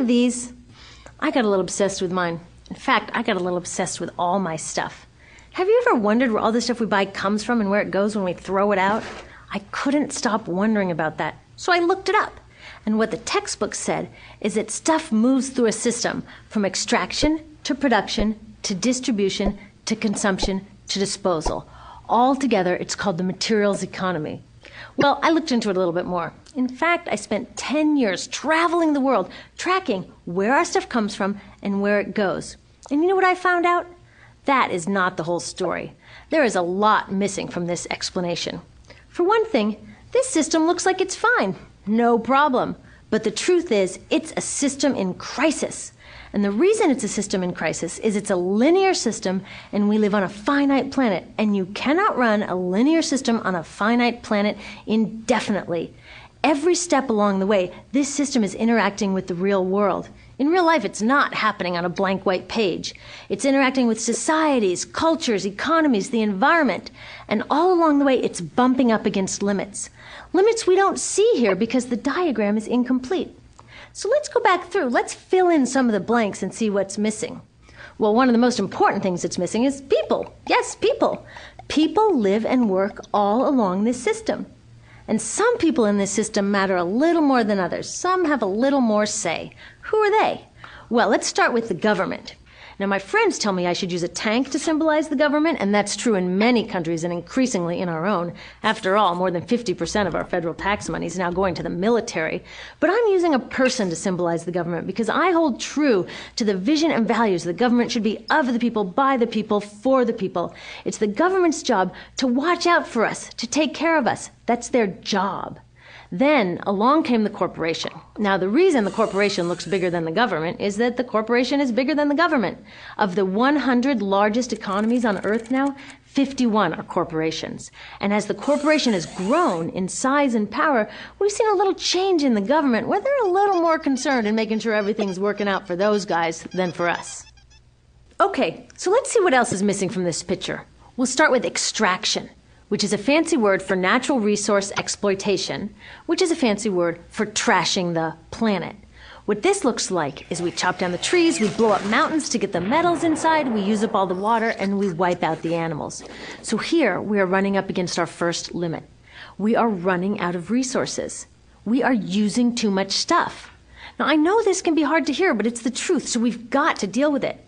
of these? I got a little obsessed with mine. In fact, I got a little obsessed with all my stuff. Have you ever wondered where all the stuff we buy comes from and where it goes when we throw it out? I couldn't stop wondering about that, so I looked it up. And what the textbook said is that stuff moves through a system from extraction to production to distribution to consumption to disposal. All together, it's called the materials economy. Well, I looked into it a little bit more. In fact, I spent 10 years traveling the world, tracking where our stuff comes from and where it goes. And you know what I found out? That is not the whole story. There is a lot missing from this explanation. For one thing, this system looks like it's fine. No problem. But the truth is, it's a system in crisis. And the reason it's a system in crisis is it's a linear system and we live on a finite planet. And you cannot run a linear system on a finite planet indefinitely. Every step along the way, this system is interacting with the real world. In real life, it's not happening on a blank white page. It's interacting with societies, cultures, economies, the environment. And all along the way, it's bumping up against limits. Limits we don't see here because the diagram is incomplete. So let's go back through. Let's fill in some of the blanks and see what's missing. Well, one of the most important things that's missing is people. Yes, people. People live and work all along this system. And some people in this system matter a little more than others. Some have a little more say. Who are they? Well, let's start with the government. Now, my friends tell me I should use a tank to symbolize the government, and that's true in many countries and increasingly in our own. After all, more than 50% of our federal tax money is now going to the military. But I'm using a person to symbolize the government because I hold true to the vision and values the government should be of the people, by the people, for the people. It's the government's job to watch out for us, to take care of us. That's their job. Then along came the corporation. Now, the reason the corporation looks bigger than the government is that the corporation is bigger than the government. Of the 100 largest economies on Earth now, 51 are corporations. And as the corporation has grown in size and power, we've seen a little change in the government where they're a little more concerned in making sure everything's working out for those guys than for us. Okay, so let's see what else is missing from this picture. We'll start with extraction, which is a fancy word for natural resource exploitation, which is a fancy word for trashing the planet. What this looks like is we chop down the trees, we blow up mountains to get the metals inside, we use up all the water, and we wipe out the animals. So here we are running up against our first limit. We are running out of resources. We are using too much stuff. Now, I know this can be hard to hear, but it's the truth, so we've got to deal with it.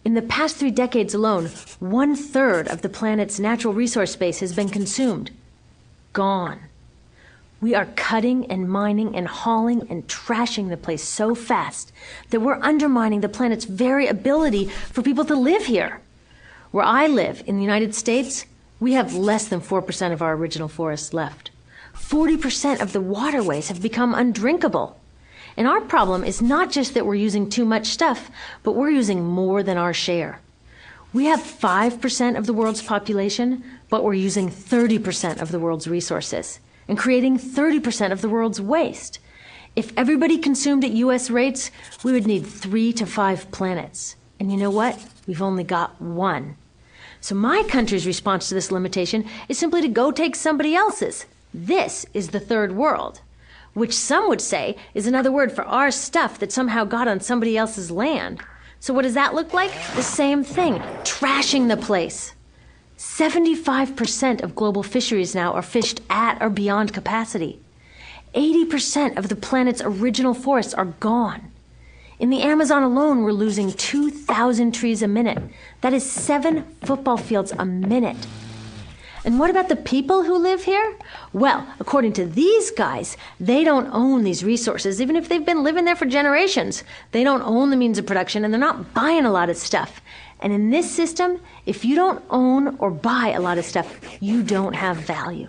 In the past 3 decades alone, 1/3 of the planet's natural resource space has been consumed. Gone. We are cutting and mining and hauling and trashing the place so fast that we're undermining the planet's very ability for people to live here. Where I live, in the United States, we have less than 4% of our original forests left. 40% of the waterways have become undrinkable. And our problem is not just that we're using too much stuff, but we're using more than our share. We have 5% of the world's population, but we're using 30% of the world's resources and creating 30% of the world's waste. If everybody consumed at US rates, we would need 3 to 5 planets. And you know what? We've only got 1. So my country's response to this limitation is simply to go take somebody else's. This is the third world, which some would say is another word for our stuff that somehow got on somebody else's land. So what does that look like? The same thing, trashing the place. 75% of global fisheries now are fished at or beyond capacity. 80% of the planet's original forests are gone. In the Amazon alone, we're losing 2,000 trees a minute. That is 7 football fields a minute. And what about the people who live here? Well, according to these guys, they don't own these resources, even if they've been living there for generations. They don't own the means of production, and they're not buying a lot of stuff. And in this system, if you don't own or buy a lot of stuff, you don't have value.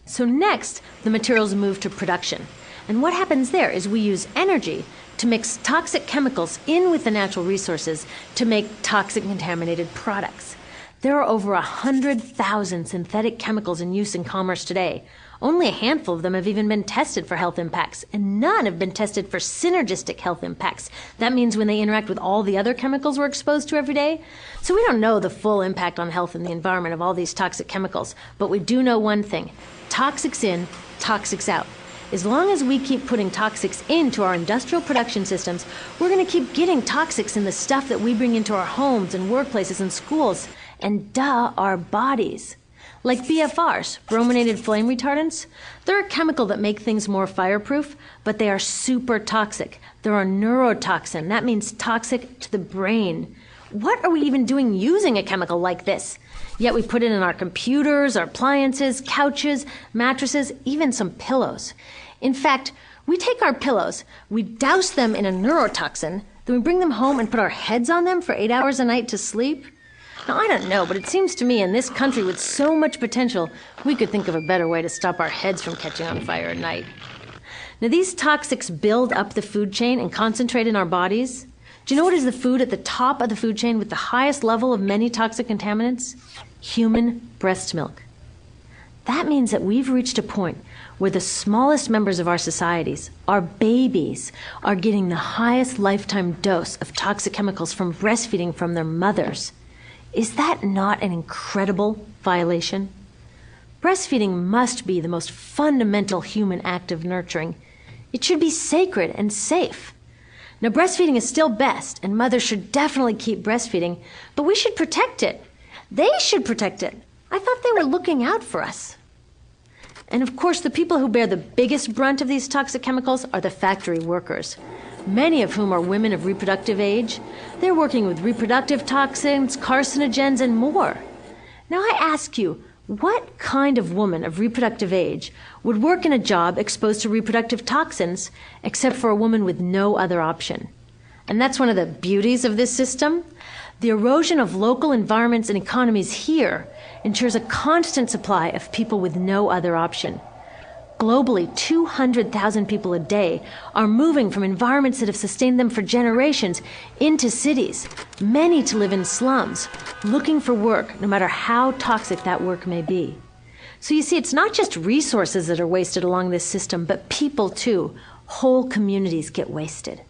So next, the materials move to production. And what happens there is we use energy to mix toxic chemicals in with the natural resources to make toxic contaminated products. There are over 100,000 synthetic chemicals in use in commerce today. Only a handful of them have even been tested for health impacts, and none have been tested for synergistic health impacts. That means when they interact with all the other chemicals we're exposed to every day. So we don't know the full impact on health and the environment of all these toxic chemicals, but we do know one thing. Toxics in, toxics out. As long as we keep putting toxics into our industrial production systems, we're going to keep getting toxics in the stuff that we bring into our homes and workplaces and schools, and our bodies. Like BFRs, brominated flame retardants, they're a chemical that make things more fireproof, but they are super toxic. They're a neurotoxin. That means toxic to the brain. What are we even doing using a chemical like this? Yet we put it in our computers, our appliances, couches, mattresses, even some pillows. In fact, we take our pillows, we douse them in a neurotoxin, then we bring them home and put our heads on them for 8 hours a night to sleep. Now, I don't know, but it seems to me in this country with so much potential, we could think of a better way to stop our heads from catching on fire at night. Now, these toxics build up the food chain and concentrate in our bodies. Do you know what is the food at the top of the food chain with the highest level of many toxic contaminants? Human breast milk. That means that we've reached a point where the smallest members of our societies, our babies, are getting the highest lifetime dose of toxic chemicals from breastfeeding from their mothers. Is that not an incredible violation? Breastfeeding must be the most fundamental human act of nurturing. It should be sacred and safe. Now, breastfeeding is still best, and mothers should definitely keep breastfeeding, but we should protect it. They should protect it. I thought they were looking out for us. And of course, the people who bear the biggest brunt of these toxic chemicals are the factory workers, many of whom are women of reproductive age. They're working with reproductive toxins, carcinogens, and more. Now I ask you, what kind of woman of reproductive age would work in a job exposed to reproductive toxins except for a woman with no other option? And that's one of the beauties of this system. The erosion of local environments and economies here ensures a constant supply of people with no other option. Globally, 200,000 people a day are moving from environments that have sustained them for generations into cities, many to live in slums, looking for work, no matter how toxic that work may be. So you see, it's not just resources that are wasted along this system, but people too. Whole communities get wasted.